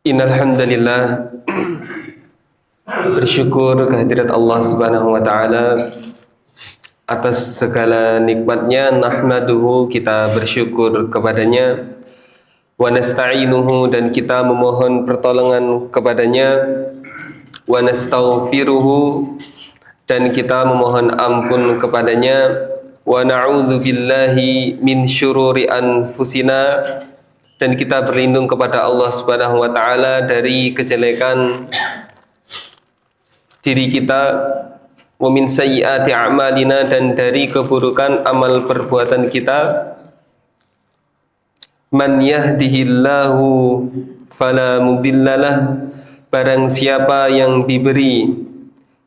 Innal hamdalillah, bersyukur kehadirat Allah Subhanahu wa taala atas segala nikmatnya. Nahmaduhu, kita bersyukur kepadanya. Wa nasta'inuhu, dan kita memohon pertolongan kepadanya. Wa nastaghfiruhu, dan kita memohon ampun kepadanya. Wa na'udzu billahi min syururi anfusina, dan kita berlindung kepada Allah Subhanahu wa taala dari kejelekan diri kita, wa min sayyiati a'malina, dan dari keburukan amal perbuatan kita. Man yahdihillahu fala mudhillalah, barang siapa yang diberi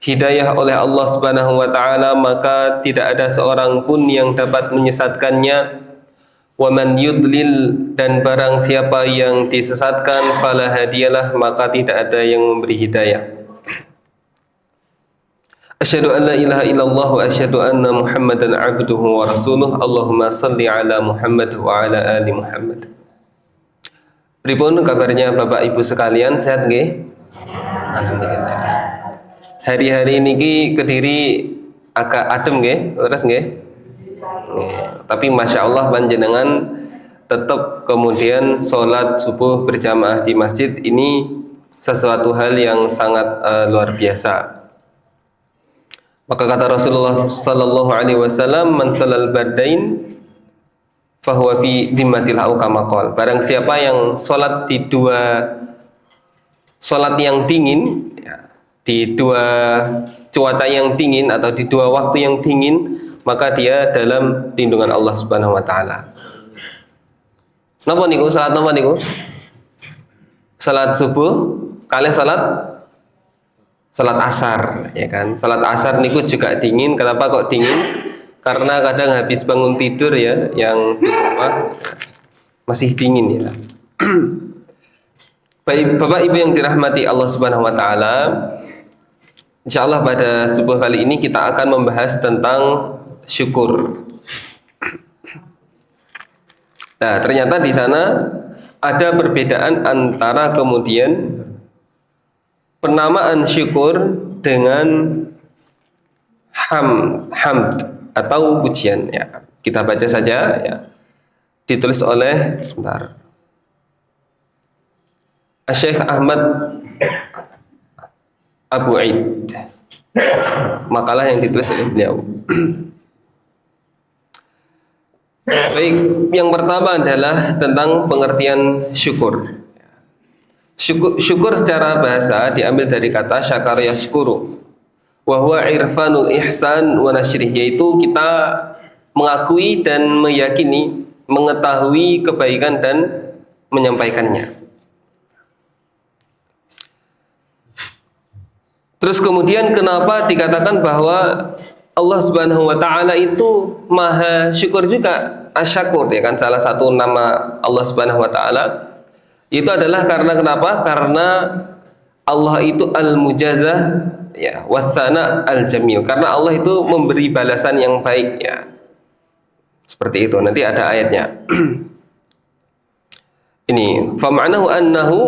hidayah oleh Allah Subhanahu wa taala, maka tidak ada seorang pun yang dapat menyesatkannya. Wa man yudlil, dan barang siapa yang disesatkan, fala hadiyalah, maka tidak ada yang memberi hidayah. Asyhadu an la ilaha illallah wa asyhadu anna Muhammadan abduhu wa rasuluh. Allahumma salli ala Muhammad wa ala ali Muhammad. Pripun kabarnya Bapak Ibu sekalian, sehat nggih? Alhamdulillah. Hari-hari niki Kediri agak adem nggih, leres nggih? Tapi Masya Allah panjenengan tetap kemudian sholat subuh berjamaah di masjid, ini sesuatu hal yang sangat luar biasa. Maka kata Rasulullah sallallahu alaihi wasallam, man shalal bardain fahuwa fi dhimmatil au kama qala. Barang siapa yang sholat di dua sholat yang dingin, di dua cuaca yang dingin atau di dua waktu yang dingin, maka dia dalam lindungan Allah Subhanahu wa taala. Napa niku? Salat napa niku? Salat subuh kalih salat asar, ya kan? Salat asar niku juga dingin. Kenapa kok dingin? Karena kadang habis bangun tidur ya, yang di rumah masih dingin ya. Baik, Bapak Ibu yang dirahmati Allah Subhanahu wa taala, insyaallah pada subuh kali ini kita akan membahas tentang syukur. Nah, ternyata di sana ada perbedaan antara kemudian penamaan syukur dengan hamd atau pujian ya. Kita baca saja ya. Ditulis oleh Syekh Ahmad Abu Aid. Makalah yang ditulis oleh beliau. Baik, yang pertama adalah tentang pengertian syukur. Syukur secara bahasa diambil dari kata syakara yashkuru, wa huwa irfanul ihsan wa nashrih, yaitu kita mengakui dan meyakini, mengetahui kebaikan dan menyampaikannya. Terus kemudian kenapa dikatakan bahwa Allah Subhanahu wa taala itu maha syukur juga, asyakur, ya kan? Salah satu nama Allah Subhanahu wa taala itu adalah karena kenapa? Karena Allah itu al-mujazah ya, wasana al-jamil. Karena Allah itu memberi balasan yang baik ya. Seperti itu. Nanti ada ayatnya. Ini fa ma'nahu annahu,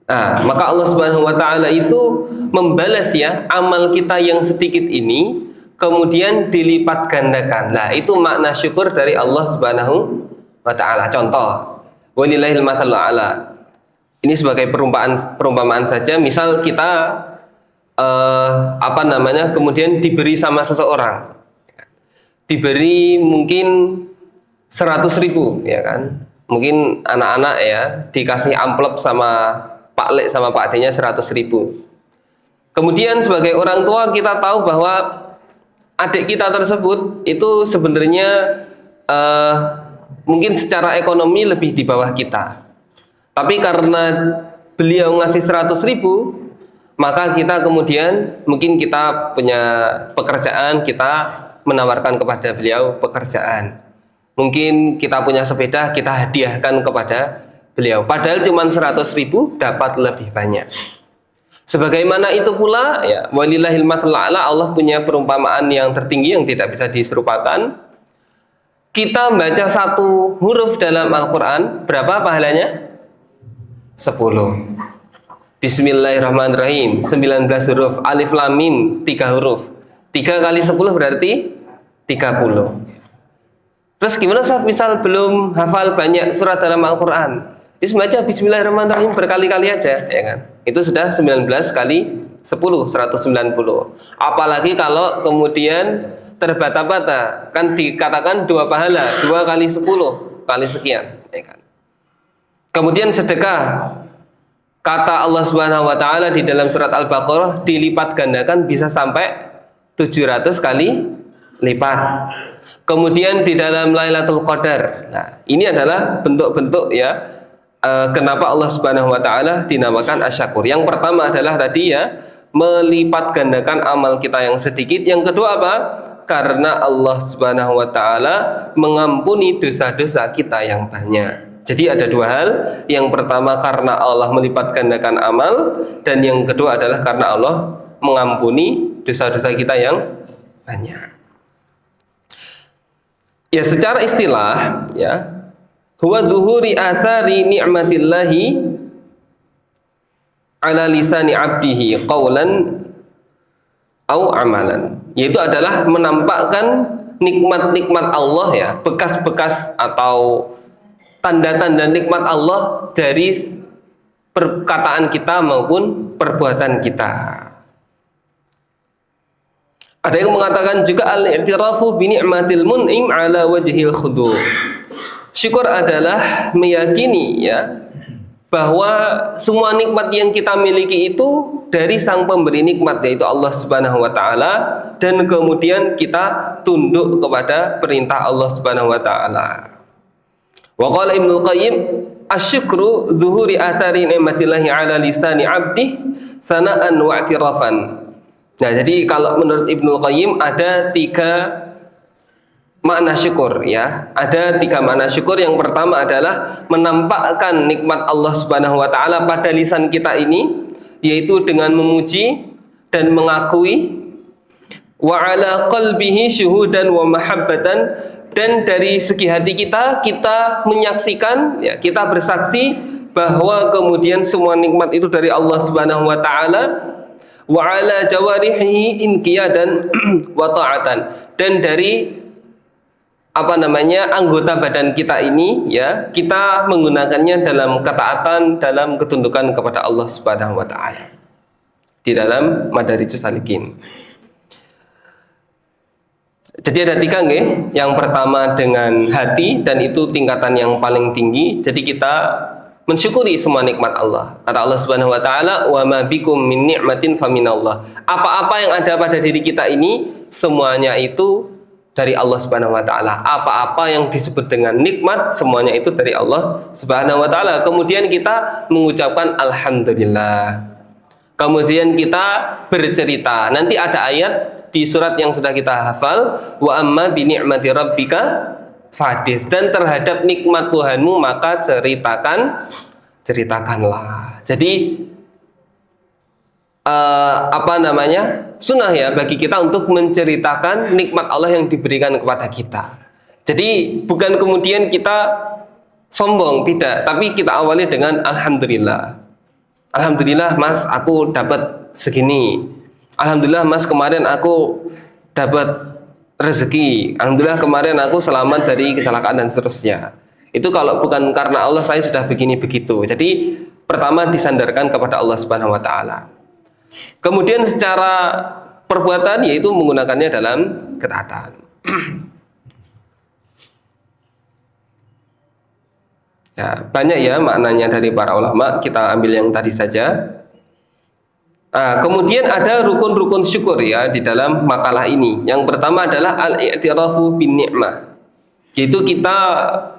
nah, maka Allah Subhanahu wa taala itu membalas ya amal kita yang sedikit ini, kemudian dilipat gandakan. Nah, itu makna syukur dari Allah Subhanahu wa taala. Contoh, walillahil matsalul a'la. Ini sebagai perumpamaan saja. Misal kita kemudian diberi sama seseorang. Diberi mungkin 100.000 ya kan. Mungkin anak-anak ya dikasih amplop sama Pak Lek sama Pak D-nya 100.000. Kemudian sebagai orang tua kita tahu bahwa adik kita tersebut itu sebenarnya mungkin secara ekonomi lebih di bawah kita. Tapi karena beliau ngasih 100.000, maka kita kemudian mungkin kita punya pekerjaan, kita menawarkan kepada beliau pekerjaan. Mungkin kita punya sepeda, kita hadiahkan kepada beliau. Padahal cuma 100.000 dapat lebih banyak. Sebagaimana itu pula ya, walillahil matsalul a'la, Allah punya perumpamaan yang tertinggi yang tidak bisa diserupakan. Kita baca satu huruf dalam Al-Quran, berapa pahalanya? 10. Bismillahirrahmanirrahim 19 huruf. Alif lam mim 3 huruf. 3 kali 10 berarti 30. Terus gimana saat misal belum hafal banyak surat dalam Al-Quran? Baca Bismillahirrahmanirrahim berkali-kali aja, ya kan? Itu sudah 19 kali 10, 190. Apalagi kalau kemudian terbata-bata, kan dikatakan 2 pahala, 2 kali 10 kali sekian, ya kan? Kemudian sedekah, kata Allah Subhanahu wa taala di dalam surat Al-Baqarah, dilipat gandakan bisa sampai 700 kali lipat. Kemudian di dalam Lailatul Qadar. Nah, ini adalah bentuk-bentuk ya kenapa Allah Subhanahu wa taala dinamakan Asy-Syakur. Yang pertama adalah tadi ya, melipat gandakan amal kita yang sedikit. Yang kedua apa? Karena Allah Subhanahu wa taala mengampuni dosa-dosa kita yang banyak. Jadi ada 2 hal. Yang pertama karena Allah melipat gandakan amal, dan yang kedua adalah karena Allah mengampuni dosa-dosa kita yang banyak. Ya, secara istilah ya, huwa zuhuri athari ni'matillahi ala lisani abdihi qawlan au amalan, yaitu adalah menampakkan nikmat-nikmat Allah ya, bekas-bekas atau tanda-tanda nikmat Allah dari perkataan kita maupun perbuatan kita. Ada yang mengatakan juga al-i'tirafu bi ni'matil mun'im ala wajhil khudu'. Syukur adalah meyakini ya, bahwa semua nikmat yang kita miliki itu dari sang pemberi nikmat, yaitu Allah Subhanahu wa taala, dan kemudian kita tunduk kepada perintah Allah Subhanahu wa taala. Wa qala Ibnul Qayyim, asy-syukru zuhuri athari ni'matillahi ala lisani 'abdih sana'an wa i'tirafan. Nah, jadi kalau menurut Ibnul Qayyim ada 3 makna syukur ya. Ada 3 makna syukur. Yang pertama adalah menampakkan nikmat Allah Subhanahu wa taala pada lisan kita ini, yaitu dengan memuji dan mengakui, wa ala qalbihi syuhudan wa mahabbatan, dan dari segi hati kita menyaksikan ya, kita bersaksi bahwa kemudian semua nikmat itu dari Allah Subhanahu wa taala. Wa ala jawarihi inqiyadan wa ta'atan, dan dari anggota badan kita ini ya, kita menggunakannya dalam ketaatan, dalam ketundukan kepada Allah Subhanahu wa taala. Di dalam Madarijus Salikin. Jadi ada 3 nggih. Yang pertama dengan hati, dan itu tingkatan yang paling tinggi. Jadi kita mensyukuri semua nikmat Allah. Kata Allah Subhanahu wa taala, "Wa ma bikum min ni'matin faminallah." Apa-apa yang ada pada diri kita ini semuanya itu dari Allah Subhanahu wa taala. Apa-apa yang disebut dengan nikmat semuanya itu dari Allah Subhanahu wa taala. Kemudian kita mengucapkan alhamdulillah. Kemudian kita bercerita. Nanti ada ayat di surat yang sudah kita hafal, wa amma bi ni'mati rabbika fadis, dan terhadap nikmat Tuhanmu maka ceritakanlah. Jadi sunnah ya bagi kita untuk menceritakan nikmat Allah yang diberikan kepada kita. Jadi bukan kemudian kita sombong, tidak, tapi kita awali dengan alhamdulillah. Alhamdulillah Mas, aku dapat segini. Alhamdulillah Mas, kemarin aku dapat rezeki. Alhamdulillah kemarin aku selamat dari kecelakaan dan seterusnya. Itu kalau bukan karena Allah saya sudah begini begitu. Jadi pertama disandarkan kepada Allah Subhanahu wa taala. Kemudian secara perbuatan yaitu menggunakannya dalam ketaatan. Ya, banyak ya maknanya dari para ulama. Kita ambil yang tadi saja. Kemudian ada rukun-rukun syukur ya di dalam makalah ini. Yang pertama adalah al-i'tirafu bin ni'mah, yaitu kita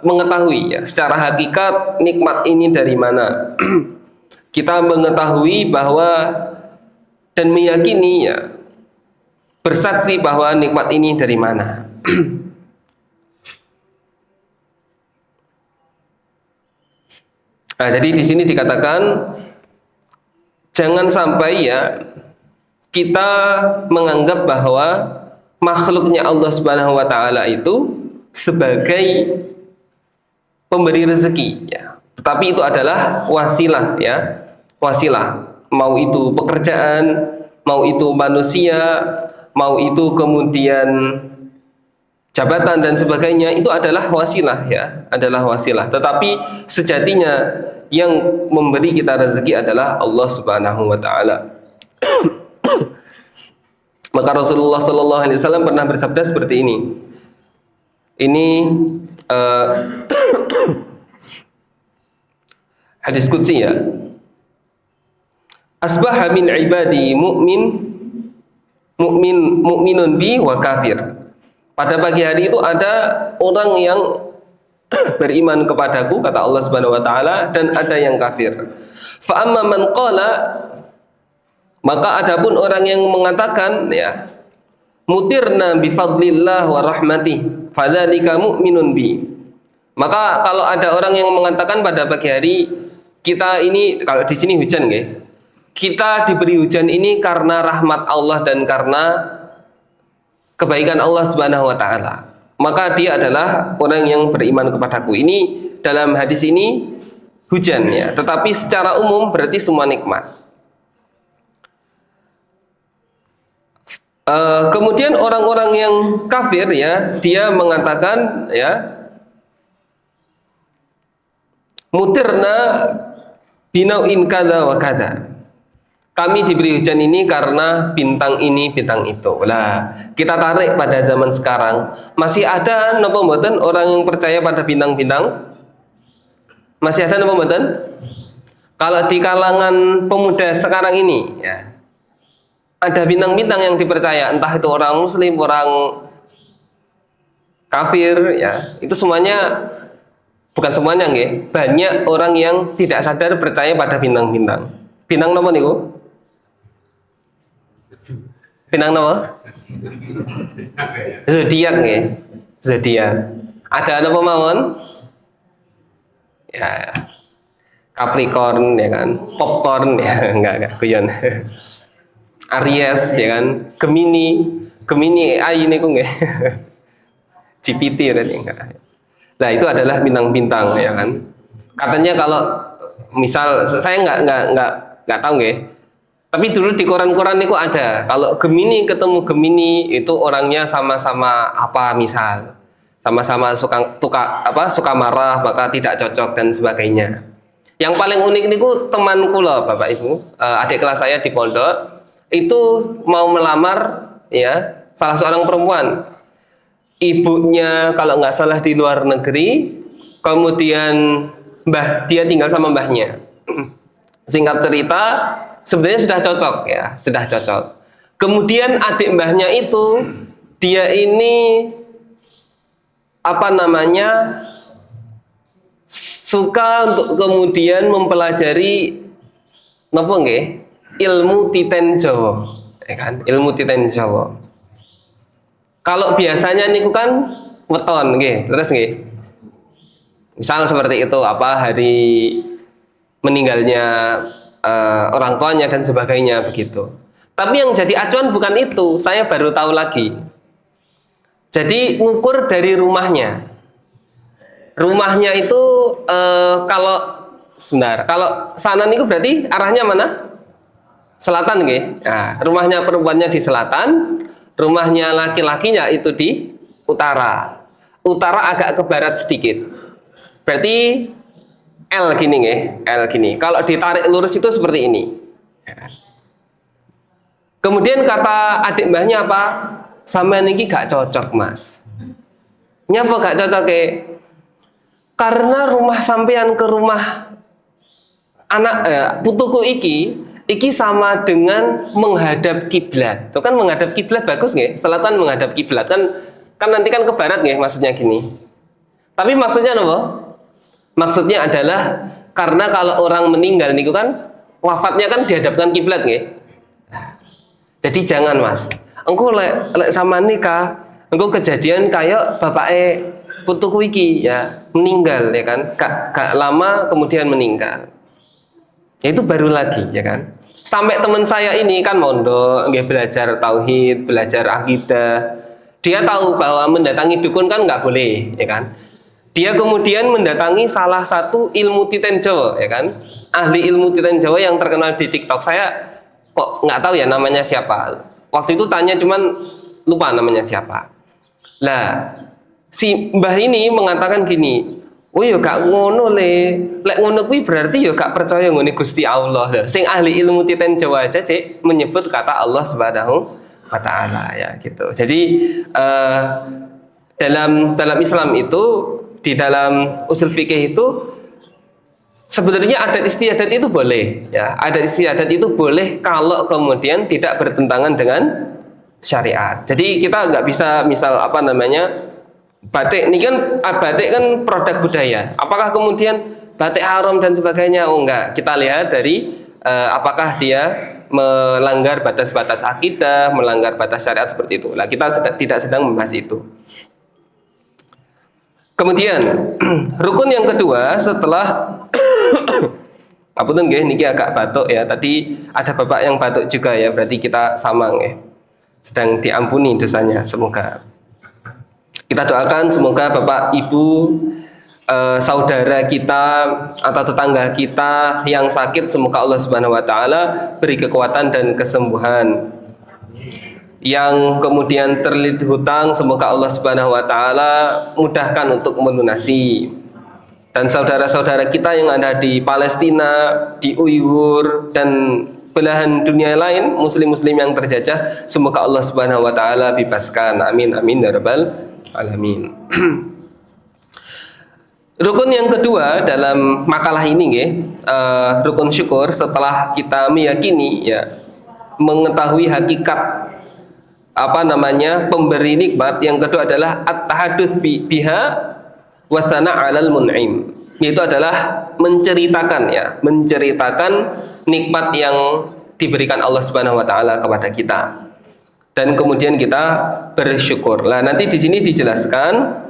mengetahui ya secara hakikat nikmat ini dari mana. Kita mengetahui bahwa dan meyakini ya, bersaksi bahwa nikmat ini dari mana. Jadi di sini dikatakan jangan sampai ya kita menganggap bahwa makhluknya Allah Subhanahu wa taala itu sebagai pemberi rezeki ya. tetapi itu adalah wasilah ya, wasilah. Mau itu pekerjaan, mau itu manusia, mau itu kemudian jabatan dan sebagainya, itu adalah wasilah ya, adalah wasilah. Tetapi sejatinya yang memberi kita rezeki adalah Allah Subhanahu wa taala. Maka Rasulullah sallallahu alaihi wasallam pernah bersabda seperti ini. Ini hadis qudsi ya. Asbaha min ibadi mu'minun bi wa kafir. Pada pagi hari itu ada orang yang beriman kepadaku, kata Allah Subhanahu wa taala, dan ada yang kafir. Fa amma man qala, maka adapun orang yang mengatakan ya, mutirna bi fadlillah wa rahmatih, fadzalika mu'minun bi. Maka kalau ada orang yang mengatakan pada pagi hari, kita ini, kalau di sini hujan nggih, kita diberi hujan ini karena rahmat Allah dan karena kebaikan Allah Subhanahu wa taala, maka dia adalah orang yang beriman kepadaku. Ini dalam hadis ini hujan ya, tetapi secara umum berarti semua nikmat. Kemudian orang-orang yang kafir ya, dia mengatakan ya, mutirna binauin kada wa kada. Kami diberi hujan ini karena bintang ini, bintang itu. Lah, kita tarik pada zaman sekarang, masih ada napa mboten orang yang percaya pada bintang-bintang? Masih ada napa mboten? Kalau di kalangan pemuda sekarang ini ya, ada bintang-bintang yang dipercaya, entah itu orang muslim, orang kafir ya, itu semuanya, bukan semuanya nggih, banyak orang yang tidak sadar percaya pada bintang-bintang. Bintang napa niku? Bintang napa? Zodiak nggih. Zodiak. Ada napa mawon? Ya. Capricorn ya kan, popcorn ya, enggak guyon. Aries ya kan, Gemini AI niku nggih. GPT berarti enggak. Nah, itu adalah bintang-bintang ya kan. Katanya kalau misal saya enggak tahu nggih. Tapi dulu di koran-koran itu ada, kalau Gemini ketemu Gemini itu orangnya sama-sama apa, misal sama-sama suka marah, maka tidak cocok dan sebagainya. Yang paling unik niku teman kula Bapak Ibu, adik kelas saya di pondok itu mau melamar ya salah seorang perempuan. Ibunya kalau nggak salah di luar negeri, kemudian dia tinggal sama mbahnya. Singkat cerita, sebenarnya sudah cocok ya, sudah cocok. Kemudian adik mbahnya itu, dia ini apa namanya, suka untuk kemudian mempelajari napa nggih, ilmu titen Jawa, ya kan? Ilmu titen Jawa. Kalau biasanya niku kan weton nggih, terus nggih. Misal seperti itu, apa hari meninggalnya orang tuanya dan sebagainya begitu. Tapi yang jadi acuan bukan itu, saya baru tahu lagi. Jadi ngukur dari rumahnya. Rumahnya itu kalau sebentar, kalau sana niku berarti arahnya mana? Selatan nggih. Nah, rumahnya perempuannya di selatan, rumahnya laki-lakinya itu di utara. Utara agak ke barat sedikit. Berarti L gini nggih, L gini. Kalau ditarik lurus itu seperti ini. Kemudian kata adik mbahnya apa? Sampean niki gak cocok, Mas. Nyapa gak cocok ke? Karena rumah sampean ke rumah anak putuku iki sama dengan menghadap kiblat. Itu kan menghadap kiblat bagus nggih? Selatan menghadap kiblat kan nanti kan ke barat nggih, maksudnya gini. Tapi maksudnya apa? Maksudnya adalah karena kalau orang meninggal niku kan wafatnya kan dihadapkan kiblat nggih. Jadi jangan, Mas. Engko lek sama nikah, engko kejadian kayak bapake putuku iki ya meninggal ya kan. Gak lama kemudian meninggal. Ya, itu baru lagi ya kan. Sampai teman saya ini kan mondok, nggih, belajar tauhid, belajar akidah. Dia tahu bahwa mendatangi dukun kan nggak boleh ya kan. Dia kemudian mendatangi salah satu ilmu titen Jawa, ya kan? Ahli ilmu titen Jawa yang terkenal di TikTok. Saya kok nggak tahu ya namanya siapa. Waktu itu tanya cuman lupa namanya siapa. Lah, si mbah ini mengatakan gini, oh ya gak ngono le, lek ngono kuwi berarti ya gak percaya ngene Gusti Allah. Lah, sing ahli ilmu titen Jawa aja cek menyebut kata Allah Subhanahu wa taala ya gitu. Jadi dalam Islam itu, di dalam usul fikih itu sebenarnya adat istiadat itu boleh ya. Adat istiadat itu boleh kalau kemudian tidak bertentangan dengan syariat. Jadi kita nggak bisa misal apa namanya batik ini kan, batik kan produk budaya. Apakah kemudian batik haram dan sebagainya? Oh enggak. Kita lihat dari apakah dia melanggar batas-batas akidah, melanggar batas syariat seperti itu. Lah kita tidak sedang membahas itu. Kemudian rukun yang kedua setelah apunten nggih niki agak batuk ya. Tadi ada Bapak yang batuk juga ya, berarti kita samang ya. Sedang diampuni dosanya semoga. Kita doakan semoga Bapak Ibu saudara kita atau tetangga kita yang sakit, semoga Allah Subhanahu wa taala beri kekuatan dan kesembuhan. Yang kemudian terlilit hutang, semoga Allah Subhanahu wa taala mudahkan untuk melunasi. Dan saudara-saudara kita yang ada di Palestina, di Uighur dan belahan dunia lain, muslim-muslim yang terjajah, semoga Allah Subhanahu wa taala bebaskan. Amin amin ya rabbal alamin. Rukun yang kedua dalam makalah ini rukun syukur setelah kita meyakini ya, mengetahui hakikat apa namanya pemberi nikmat. Yang kedua adalah at-tahadduts biha wa sana 'alal mun'im, yaitu adalah menceritakan ya, menceritakan nikmat yang diberikan Allah Subhanahu wa taala kepada kita dan kemudian kita bersyukur. Lah nanti di sini dijelaskan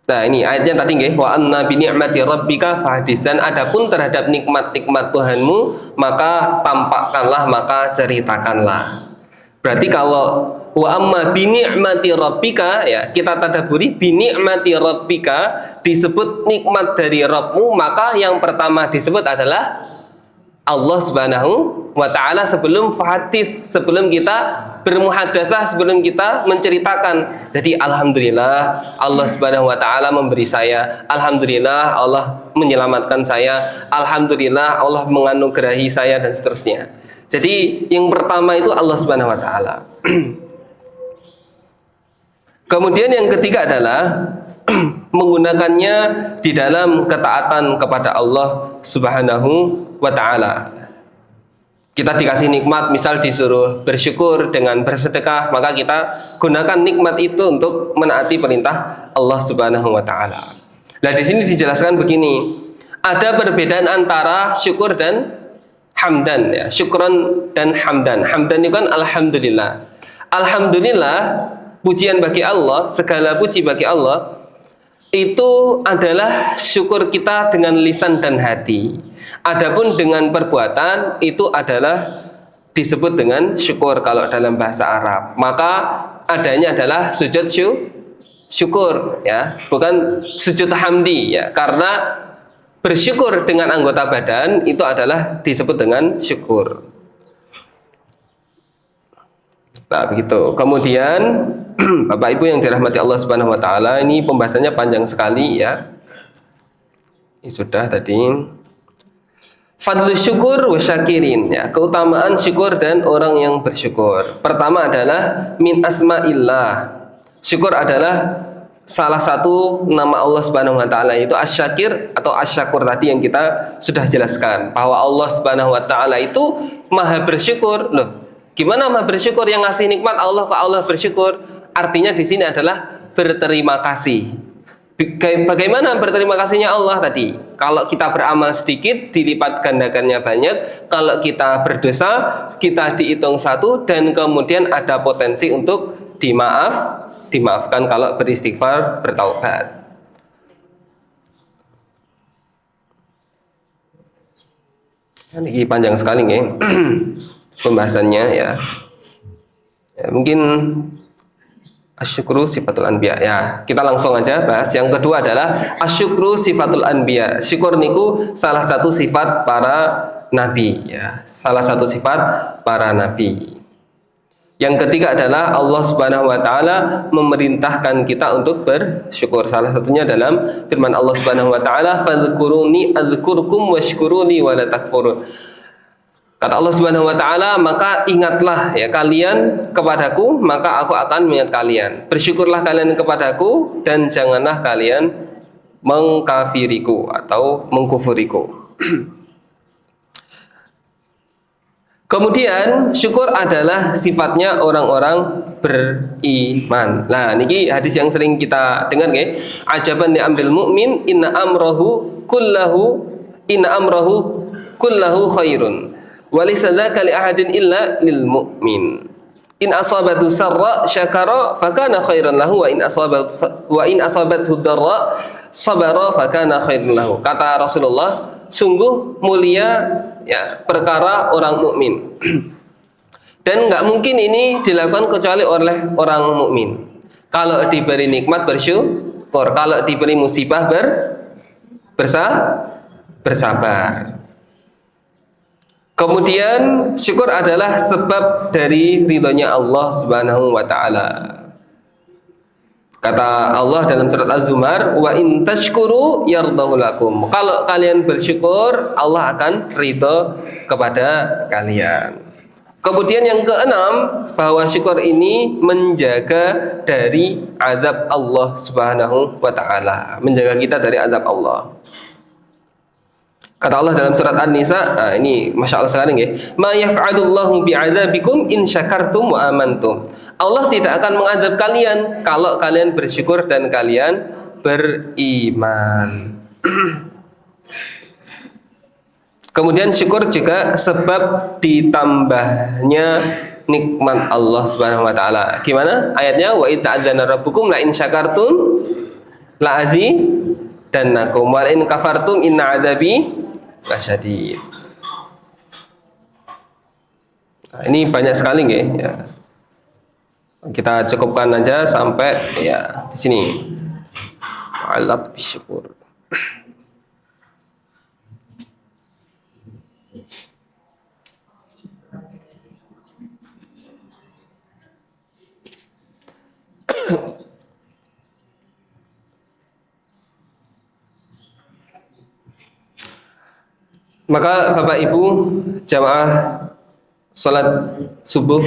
nah ini ayatnya tadi nggih, wa anna bi ni'mati rabbika fahdits, dan adapun terhadap nikmat-nikmat Tuhanmu maka tampakkanlah, maka ceritakanlah. Berarti kalau wa amma bi ni'mati rabbika ya, kita tadabburi bi ni'mati rabbika disebut nikmat dari Rabbmu, maka yang pertama disebut adalah Allah Subhanahu wa taala sebelum hadis, sebelum kita bermuhadatsah, sebelum kita menceritakan. Jadi alhamdulillah Allah Subhanahu wa taala memberi saya, alhamdulillah Allah menyelamatkan saya, alhamdulillah Allah menganugerahi saya dan seterusnya. Jadi yang pertama itu Allah Subhanahu wa taala. Kemudian yang ketiga adalah menggunakannya di dalam ketaatan kepada Allah Subhanahu wa ta'ala. Kita dikasih nikmat, misal disuruh bersyukur dengan bersedekah, maka kita gunakan nikmat itu untuk menaati perintah Allah Subhanahu wa ta'ala. Nah, di sini dijelaskan begini, ada perbedaan antara syukur dan hamdan ya. Syukron dan hamdan. Hamdan itu kan alhamdulillah. Alhamdulillah, pujian bagi Allah, segala puji bagi Allah, itu adalah syukur kita dengan lisan dan hati. Adapun dengan perbuatan itu adalah disebut dengan syukur kalau dalam bahasa Arab. Maka adanya adalah sujud syukur ya, bukan sujud hamdi ya, karena bersyukur dengan anggota badan itu adalah disebut dengan syukur. Nah begitu. Kemudian Bapak Ibu yang dirahmati Allah Subhanahu wa taala, ini pembahasannya panjang sekali ya. Ini sudah tadi. Fadlu syukur wa syakirin ya, keutamaan syukur dan orang yang bersyukur. Pertama adalah min asma'illah. Syukur adalah salah satu nama Allah Subhanahu wa taala, yaitu asyakir atau asyakur tadi yang kita sudah jelaskan bahwa Allah Subhanahu wa taala itu maha bersyukur. Loh, gimana maha bersyukur? Yang ngasih nikmat Allah kok Allah bersyukur? Artinya di sini adalah berterima kasih. Bagaimana berterima kasihnya Allah tadi? Kalau kita beramal sedikit, dilipat gandakannya banyak. Kalau kita berdosa, kita dihitung satu, dan kemudian ada potensi untuk dimaafkan kalau beristighfar, bertaubat. Ini panjang sekali nih pembahasannya ya. Mungkin Asyukru sifatul anbiya. Ya, kita langsung aja bahas. Yang kedua adalah asyukru sifatul anbiya. Syukur niku salah satu sifat para nabi ya. Salah satu sifat para nabi. Yang ketiga adalah Allah Subhanahu wa taala memerintahkan kita untuk bersyukur. Salah satunya dalam firman Allah Subhanahu wa taala, "Fadhkuruni adzkurkum washkuruni wa la takfurun." Kata Allah Subhanahu wa taala, maka ingatlah ya kalian kepadaku, maka aku akan mengingat kalian. Bersyukurlah kalian kepadaku dan janganlah kalian mengkafiriku atau mengkufuriku. Kemudian syukur adalah sifatnya orang-orang beriman. Nah, niki hadis yang sering kita dengar nggih. Ajaban li amril mu'min inna amrahu kullahu khairun. Walaysa dzaka li ahadin illa lil mu'min. In asabatu sarra syakara fakana khairan lahu wa in asabathu darra sabara fakana khairan lahu. Kata Rasulullah, sungguh mulia ya perkara orang mukmin. Dan enggak mungkin ini dilakukan kecuali oleh orang mukmin. Kalau diberi nikmat bersyukur, kalau diberi musibah bersabar. Kemudian syukur adalah sebab dari ridhonya Allah Subhanahu wa taala. Kata Allah dalam surat Az-Zumar, "Wa in tashkuru yardahu lakum." Kalau kalian bersyukur, Allah akan ridho kepada kalian. Kemudian yang keenam, bahwa syukur ini menjaga dari azab Allah Subhanahu wa taala, menjaga kita dari azab Allah. Kata Allah dalam surat An-Nisa, ini Masya Allah sekarang ya, "Ma yaf'alullahu bi'adzabikum in syakartum wa amantum." Allah tidak akan mengadab kalian kalau kalian bersyukur dan kalian beriman. Kemudian syukur juga sebab ditambahnya nikmat Allah Subhanahu wa taala. Gimana ayatnya? Wa idza adzana rabbukum la in syakartum la azidannakum wa in kafartum inna adzabi lasyadid. Nah, ini banyak sekali nggih ya. Kita cukupkan aja sampai ya di sini. Alab bisyukur. Maka Bapak Ibu jamaah salat subuh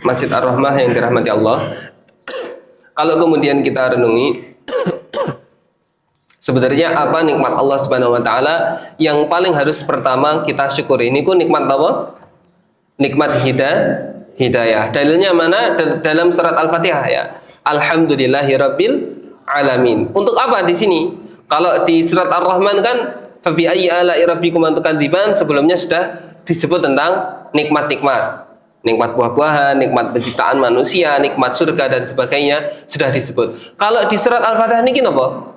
Masjid Ar-Rahmah yang dirahmati Allah, kalau kemudian kita renungi sebenarnya apa nikmat Allah Subhanahu wa taala yang paling harus pertama kita syukuri. Ini ku nikmat apa? Nikmat hidayah. Dalilnya mana? Dalam surat Al-Fatihah ya. Alhamdulillahirabbil alamin. Untuk apa di sini? Kalau di surat Ar-Rahman kan fabi ayyi ala'i rabbikuma tukadziban, sebelumnya sudah disebut tentang nikmat-nikmat. Nikmat buah-buahan, nikmat penciptaan manusia, nikmat surga dan sebagainya sudah disebut. Kalau di surat Al-Fatihah niki napa?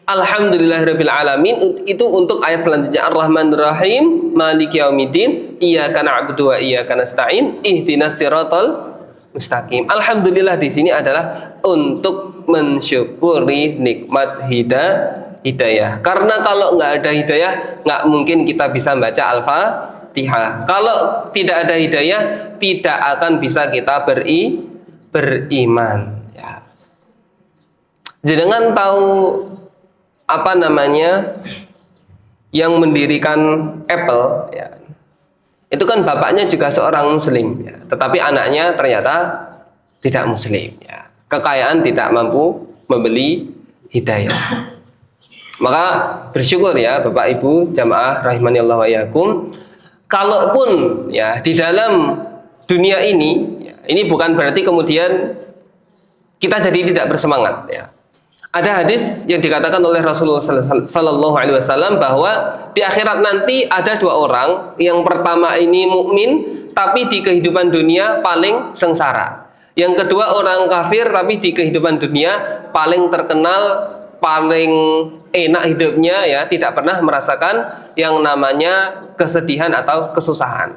Alhamdulillahirabbil alamin itu untuk ayat selanjutnya, Ar-Rahmanir Rahim, Maliki yaumiddin, iyyaka na'budu wa iyyaka nasta'in, ihdinas siratal mustaqim. Alhamdulillah di sini adalah untuk mensyukuri nikmat hidayah. Karena kalau nggak ada hidayah, nggak mungkin kita bisa baca Al-Fatihah. Kalau tidak ada hidayah, tidak akan bisa kita beriman. Ya. Jangan tahu apa namanya yang mendirikan Apple. Ya. Itu kan bapaknya juga seorang Muslim, ya. Tetapi anaknya ternyata tidak Muslim. Ya. Kekayaan tidak mampu membeli hidayah. Maka bersyukur ya Bapak Ibu jamaah rahimani Allah wa iyyakum. Kalaupun ya di dalam dunia ini ya, ini bukan berarti kemudian kita jadi tidak bersemangat ya. Ada hadis yang dikatakan oleh Rasulullah sallallahu alaihi wasallam bahwa di akhirat nanti ada dua orang. Yang pertama ini mukmin tapi di kehidupan dunia paling sengsara. Yang kedua orang kafir tapi di kehidupan dunia paling terkenal, paling enak hidupnya ya, tidak pernah merasakan yang namanya kesedihan atau kesusahan.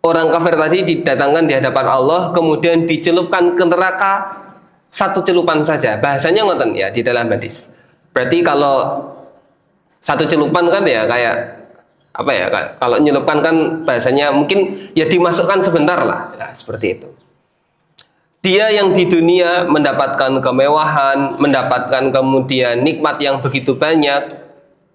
Orang kafir tadi didatangkan di hadapan Allah, kemudian dicelupkan ke neraka satu celupan saja. Bahasanya ngoten ya di dalam hadis. Berarti kalau satu celupan kan ya kayak apa ya? Kalau nyelupkan kan bahasanya mungkin ya dimasukkan sebentar lah, ya, seperti itu. Dia yang di dunia mendapatkan kemewahan, mendapatkan kemudian nikmat yang begitu banyak,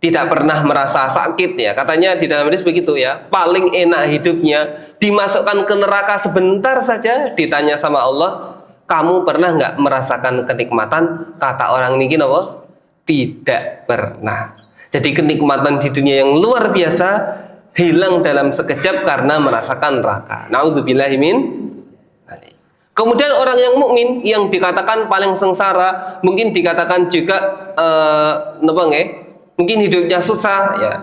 tidak pernah merasa sakit ya. Katanya di dalam hadis begitu ya. Paling enak hidupnya, dimasukkan ke neraka sebentar saja, ditanya sama Allah, kamu pernah nggak merasakan kenikmatan? Kata orang ini apa? Tidak pernah. Jadi kenikmatan di dunia yang luar biasa hilang dalam sekejap karena merasakan neraka. Naudzubillahi min. Kemudian orang yang mukmin yang dikatakan paling sengsara, mungkin dikatakan juga mungkin hidupnya susah ya,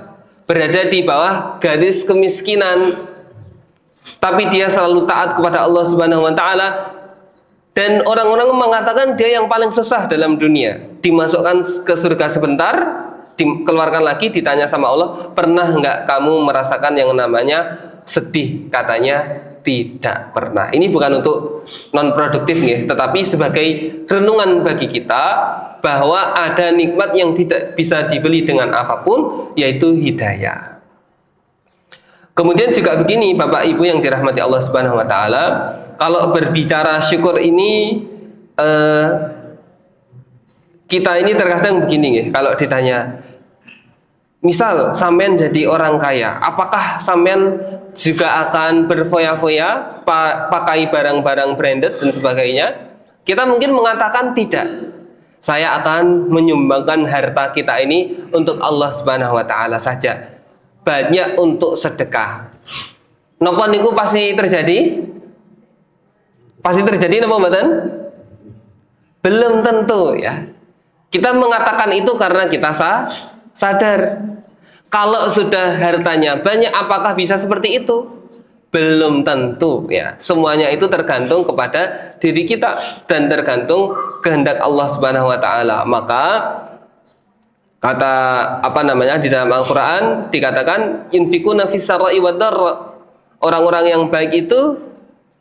berada di bawah garis kemiskinan, tapi dia selalu taat kepada Allah Subhanahu wa taala. Dan orang-orang mengatakan dia yang paling susah dalam dunia, dimasukkan ke surga sebentar, dikeluarkan lagi, ditanya sama Allah, pernah nggak kamu merasakan yang namanya sedih? Katanya tidak pernah. Ini bukan untuk non produktif nih, tetapi sebagai renungan bagi kita bahwa ada nikmat yang tidak bisa dibeli dengan apapun, yaitu hidayah. Kemudian juga begini Bapak Ibu yang dirahmati Allah Subhanahu wa taala, kalau berbicara syukur ini kita ini terkadang begini nih, kalau ditanya misal sampean jadi orang kaya, apakah sampean juga akan berfoya-foya pakai barang-barang branded dan sebagainya? Kita mungkin mengatakan tidak. Saya akan menyumbangkan harta kita ini untuk Allah Subhanahu wa taala saja. Banyak untuk sedekah. Napa niku pasti terjadi? Pasti terjadi napa mboten? Belum tentu ya. Kita mengatakan itu karena kita sadar. Kalau sudah hartanya banyak, apakah bisa seperti itu? Belum tentu ya. Semuanya itu tergantung kepada diri kita dan tergantung kehendak Allah Subhanahu wa taala. Maka kata di dalam Al-Qur'an dikatakan infikuna fis-sarai wad-dharra. Orang-orang yang baik itu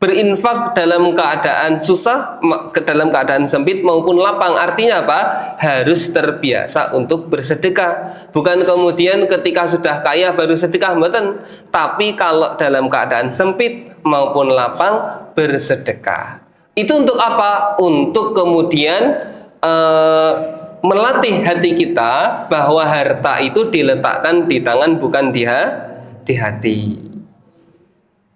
berinfak dalam keadaan susah, dalam keadaan sempit maupun lapang. Artinya apa? Harus terbiasa untuk bersedekah. Bukan kemudian ketika sudah kaya baru sedekah, mboten. Tapi kalau dalam keadaan sempit maupun lapang bersedekah. Itu untuk apa? Untuk kemudian melatih hati kita bahwa harta itu diletakkan di tangan bukan di hati.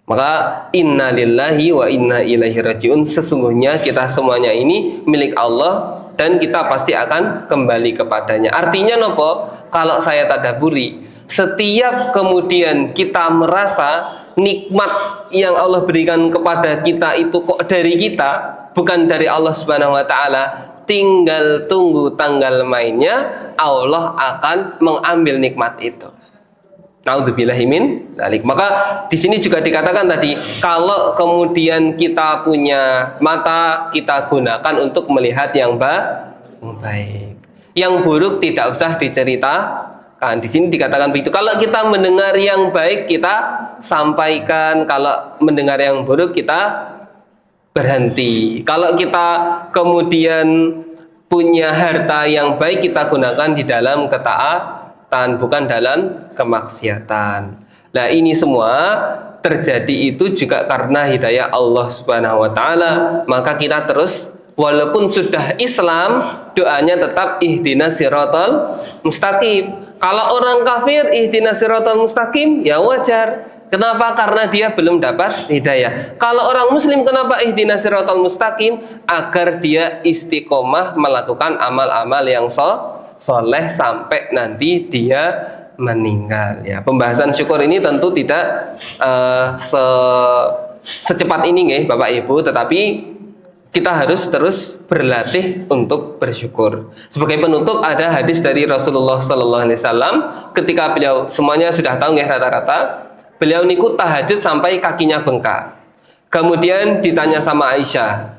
Maka inna lillahi wa inna ilaihi rajiun, sesungguhnya kita semuanya ini milik Allah dan kita pasti akan kembali kepadanya. Artinya nopo? Kalau saya tadaburi, setiap kemudian kita merasa nikmat yang Allah berikan kepada kita itu kok dari kita, bukan dari Allah Subhanahu wa taala, tinggal tunggu tanggal mainnya, Allah akan mengambil nikmat itu. Naudzubillahi min dzalik. Maka di sini juga dikatakan tadi, kalau kemudian kita punya mata, kita gunakan untuk melihat yang baik. Yang buruk tidak usah diceritakan. Di sini dikatakan begitu. Kalau kita mendengar yang baik, kita sampaikan. Kalau mendengar yang buruk, kita berhenti. Kalau kita kemudian punya harta yang baik, kita gunakan di dalam ketaatan, bukan dalam kemaksiatan. Nah, ini semua terjadi itu juga karena hidayah Allah Subhanahu wa taala. Maka kita terus walaupun sudah Islam, doanya tetap ihdinas siratal mustaqim. Kalau orang kafir ihdinas siratal mustaqim, ya wajar. Kenapa? Karena dia belum dapat hidayah. Kalau orang muslim, kenapa ihdinas siratal mustaqim? Agar dia istiqomah melakukan amal-amal yang soleh sampai nanti dia meninggal. Ya, pembahasan syukur ini tentu tidak secepat ini nih Bapak Ibu, tetapi kita harus terus berlatih untuk bersyukur. Sebagai penutup ada hadis dari Rasulullah Sallallahu Alaihi Wasallam ketika beliau, semuanya sudah tahu ya rata-rata, beliau niku tahajud sampai kakinya bengkak. Kemudian ditanya sama Aisyah,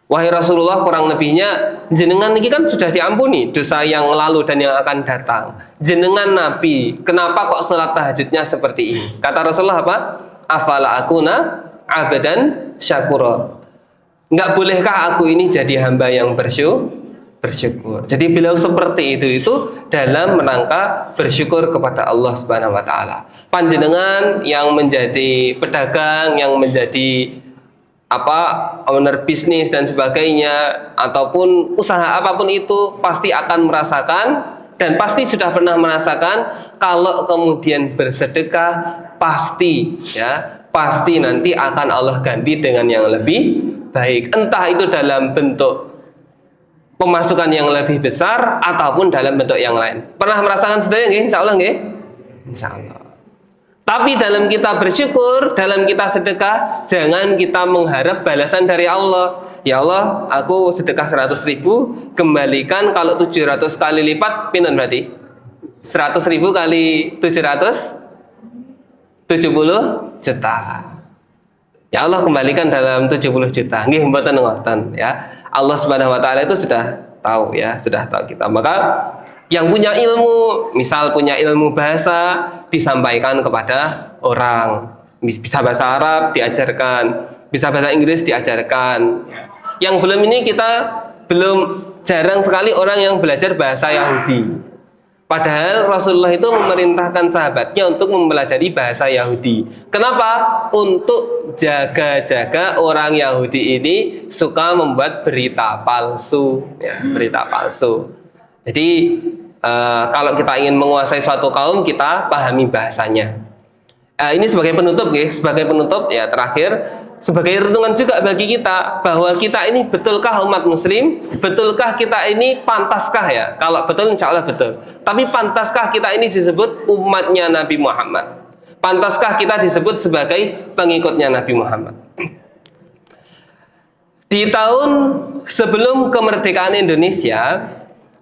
wahai Rasulullah, kurang lebihnya jenengan ini kan sudah diampuni dosa yang lalu dan yang akan datang. Jenengan Nabi, kenapa kok sholat tahajudnya seperti ini? Kata Rasulullah apa? Afala akuna abadan syakura. Nggak bolehkah aku ini jadi hamba yang bersyukur? Jadi beliau seperti itu dalam rangka bersyukur kepada Allah Subhanahu wa taala. Panjenengan yang menjadi pedagang, yang menjadi owner bisnis dan sebagainya, ataupun usaha apapun itu pasti akan merasakan dan pasti sudah pernah merasakan kalau kemudian bersedekah pasti nanti akan Allah ganti dengan yang lebih baik, entah itu dalam bentuk pemasukan yang lebih besar ataupun dalam bentuk yang lain. Pernah merasakan sedaya nggih? Insyaallah nggih. Insyaallah. Tapi dalam kita bersyukur, dalam kita sedekah, jangan kita mengharap balasan dari Allah. Ya Allah, aku sedekah 100.000, kembalikan kalau 700 kali lipat, pinten berarti? 100.000 kali 700 70 juta. Ya Allah, kembalikan dalam 70 juta. Nggih mboten ngoten ya. Allah Subhanahu wa taala itu sudah tahu ya, sudah tahu kita. Maka yang punya ilmu, misal punya ilmu bahasa, disampaikan kepada orang. Bisa bahasa Arab diajarkan, bisa bahasa Inggris diajarkan. Yang belum ini kita jarang sekali orang yang belajar bahasa Yahudi. Padahal Rasulullah itu memerintahkan sahabatnya untuk mempelajari bahasa Yahudi. Kenapa? Untuk jaga-jaga orang Yahudi ini suka membuat berita palsu, ya, berita palsu. Jadi kalau kita ingin menguasai suatu kaum, kita pahami bahasanya. Ini sebagai penutup, guys. Sebagai penutup, ya terakhir, sebagai renungan juga bagi kita bahwa kita ini betulkah umat Muslim? Betulkah kita ini pantaskah ya? Kalau betul, insya Allah betul. Tapi pantaskah kita ini disebut umatnya Nabi Muhammad? Pantaskah kita disebut sebagai pengikutnya Nabi Muhammad? Di tahun sebelum kemerdekaan Indonesia,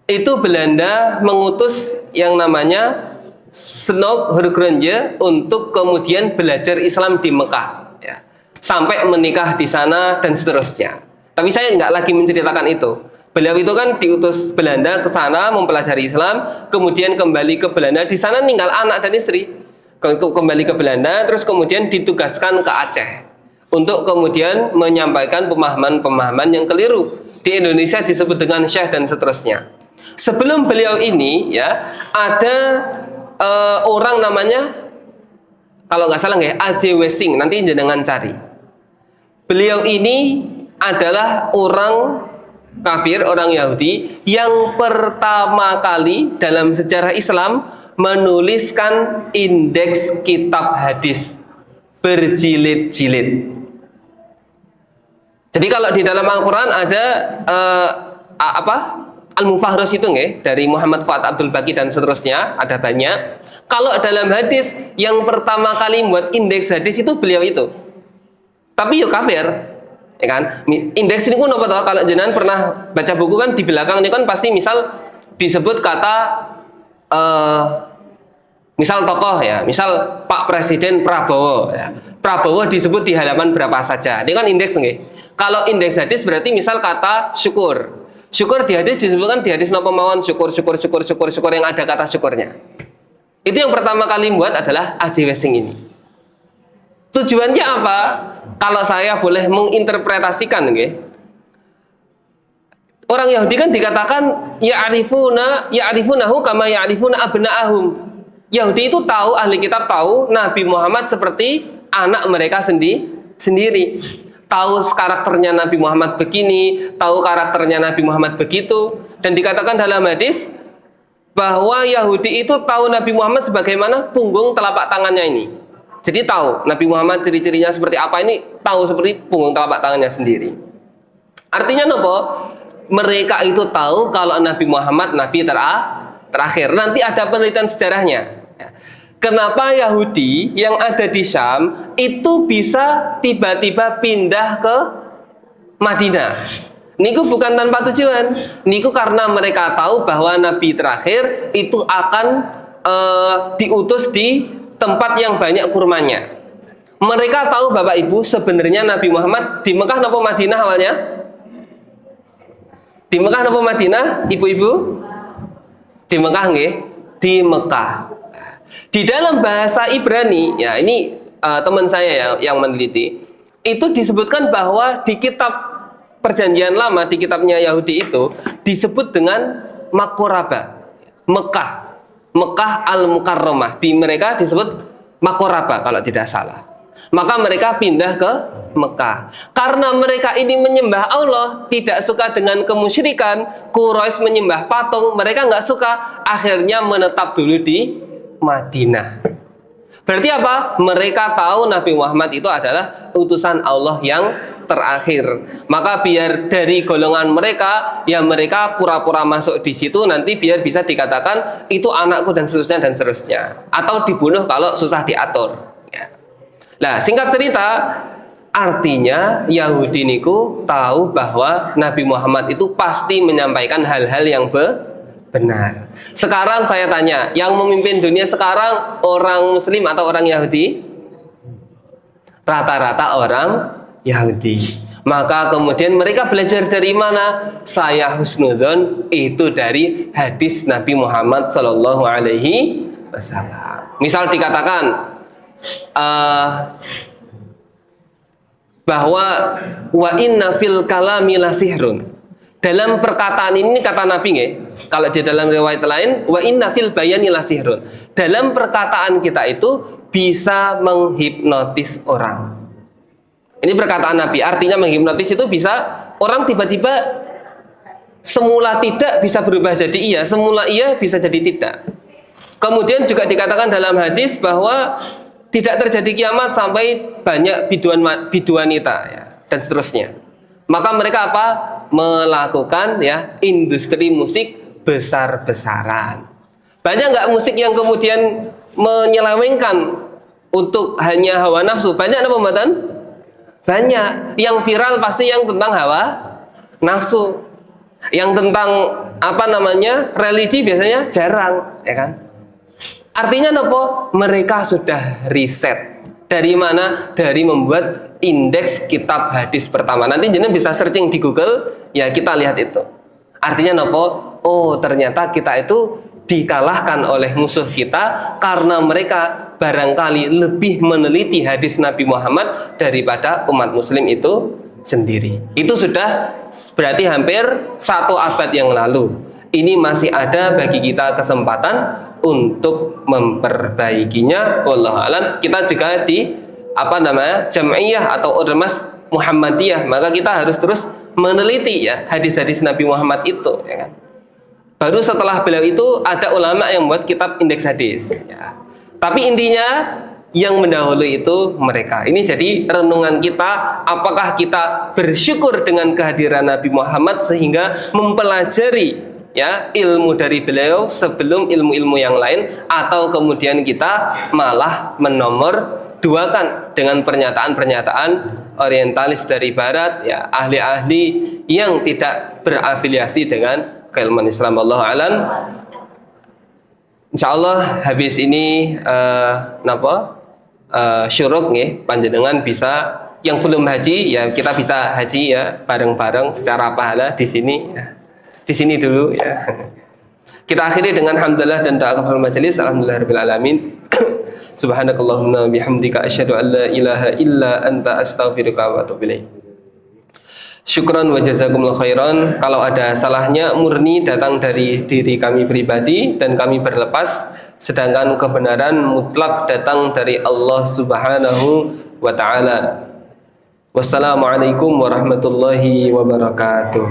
itu Belanda mengutus yang namanya Snok Hurgronje untuk kemudian belajar Islam di Mekah, ya, sampai menikah di sana dan seterusnya. Tapi saya nggak lagi menceritakan itu. Beliau itu kan diutus Belanda ke sana mempelajari Islam, kemudian kembali ke Belanda, di sana tinggal anak dan istri. Kembali ke Belanda, terus kemudian ditugaskan ke Aceh untuk kemudian menyampaikan pemahaman-pemahaman yang keliru. Di Indonesia disebut dengan syekh dan seterusnya. Sebelum beliau ini, ya, ada orang namanya, kalau nggak salah nggak, A.J. Wessing, nanti jenengan cari. Beliau ini adalah orang kafir, orang Yahudi yang pertama kali dalam sejarah Islam menuliskan indeks kitab hadis berjilid-jilid. Jadi kalau di dalam Al-Quran ada Al-Mufahrus itu nggih, dari Muhammad Fuad Abdul Baqi dan seterusnya, ada banyak. Kalau dalam hadis yang pertama kali buat indeks hadis itu beliau itu. Tapi yuk kafir, ya kan? Indeks ini pun apa toh? Kalau jenengan pernah baca buku kan di belakang ini kan pasti misal disebut kata misal tokoh ya, misal Pak Presiden Prabowo ya. Prabowo disebut di halaman berapa saja. Ini kan indeks nggih. Kalau indeks hadis berarti misal kata syukur. Syukur di hadis disebutkan di hadis napa mawon syukur yang ada kata syukurnya. Itu yang pertama kali buat adalah A.J. Wessing ini. Tujuannya apa? Kalau saya boleh menginterpretasikan, nggih. Orang Yahudi kan dikatakan ya'rifunahu kama ya'rifuna abna'ahum. Yahudi itu tahu, ahli kitab tahu Nabi Muhammad seperti anak mereka sendiri. Tahu karakternya Nabi Muhammad begini, tahu karakternya Nabi Muhammad begitu. Dan dikatakan dalam hadis bahwa Yahudi itu tahu Nabi Muhammad sebagaimana punggung telapak tangannya ini. Jadi tahu Nabi Muhammad ciri-cirinya seperti apa, ini tahu seperti punggung telapak tangannya sendiri. Artinya nopo? Mereka itu tahu kalau Nabi Muhammad Nabi terakhir. Nanti ada penelitian sejarahnya. Kenapa Yahudi yang ada di Syam itu bisa tiba-tiba pindah ke Madinah? Niku bukan tanpa tujuan. Niku karena mereka tahu bahwa Nabi terakhir itu akan diutus di tempat yang banyak kurmanya. Mereka tahu Bapak Ibu sebenarnya Nabi Muhammad di Mekah napa Madinah awalnya? Di Mekah napa Madinah, Ibu-ibu? Di Mekah nggih? Di Mekah. Di dalam bahasa Ibrani, ya ini teman saya yang meneliti, itu disebutkan bahwa di kitab perjanjian lama di kitabnya Yahudi itu disebut dengan Makoraba, Mekah Al-Mukarramah. Di mereka disebut Makoraba kalau tidak salah. Maka mereka pindah ke Mekah. Karena mereka ini menyembah Allah, tidak suka dengan kemusyrikan, Quraisy menyembah patung, mereka nggak suka, akhirnya menetap dulu di Madinah. Berarti apa? Mereka tahu Nabi Muhammad itu adalah utusan Allah yang terakhir. Maka biar dari golongan mereka, ya mereka pura-pura masuk di situ, nanti biar bisa dikatakan itu anakku dan seterusnya. Atau dibunuh kalau susah diatur. Nah, singkat cerita, artinya Yahudi niku tahu bahwa Nabi Muhammad itu pasti menyampaikan hal-hal yang benar. Sekarang saya tanya, yang memimpin dunia sekarang orang Muslim atau orang Yahudi? Rata-rata orang Yahudi. Maka kemudian mereka belajar dari mana? Saya husnudzon itu dari hadis Nabi Muhammad Sallallahu Alaihi Wasallam. Misal dikatakan bahwa wa inna fil kalami lasihrun. Dalam perkataan ini kata Nabi nggih. Kalau di dalam riwayat lain wa inna fil bayani lasihrun. Dalam perkataan kita itu bisa menghipnotis orang. Ini perkataan Nabi. Artinya menghipnotis itu bisa orang tiba-tiba semula tidak bisa berubah jadi iya, semula iya bisa jadi tidak. Kemudian juga dikatakan dalam hadis bahwa tidak terjadi kiamat sampai banyak biduanita ya, dan seterusnya. Maka mereka apa? Melakukan ya industri musik besar-besaran. Banyak nggak musik yang kemudian menyelewengkan untuk hanya hawa nafsu? Banyak apa mbak? Banyak. Yang viral pasti yang tentang hawa nafsu. Yang tentang apa namanya religi biasanya jarang, ya kan? Artinya apa? Mereka sudah riset. Dari mana? Dari membuat indeks kitab hadis pertama. Nanti jenengan bisa searching di Google, ya kita lihat itu. Artinya apa? Oh, ternyata kita itu dikalahkan oleh musuh kita karena mereka barangkali lebih meneliti hadis Nabi Muhammad daripada umat muslim itu sendiri. Itu sudah berarti hampir 1 abad yang lalu. Ini masih ada bagi kita kesempatan untuk memperbaikinya. Wallahu alam. Kita juga di apa namanya jam'iyah atau ormas Muhammadiyah, maka kita harus terus meneliti ya hadis-hadis Nabi Muhammad itu, ya kan. Baru setelah beliau itu ada ulama yang membuat kitab indeks hadis ya. Tapi intinya yang mendahului itu mereka. Ini jadi renungan kita, apakah kita bersyukur dengan kehadiran Nabi Muhammad sehingga mempelajari ya ilmu dari beliau sebelum ilmu-ilmu yang lain, atau kemudian kita malah menomor duakan dengan pernyataan-pernyataan orientalis dari barat ya, ahli-ahli yang tidak berafiliasi dengan keilmuan Islam. Wallahu alam. Insyaallah habis ini syuruk nih panjenengan bisa, yang belum haji ya kita bisa haji ya bareng-bareng secara pahala di sini ya. Di sini dulu ya. Kita akhiri dengan hamdalah dan doa kafaratul majelis. Alhamdulillahirabbil alamin. Subhanakallahumma bihamdika asyhadu an la ilaha illa anta astaghfiruka wa atubu ilaik. Syukran wa jazakumullah khairan. Kalau ada salahnya murni datang dari diri kami pribadi dan kami berlepas, sedangkan kebenaran mutlak datang dari Allah Subhanahu wa taala. Wassalamualaikum warahmatullahi wabarakatuh.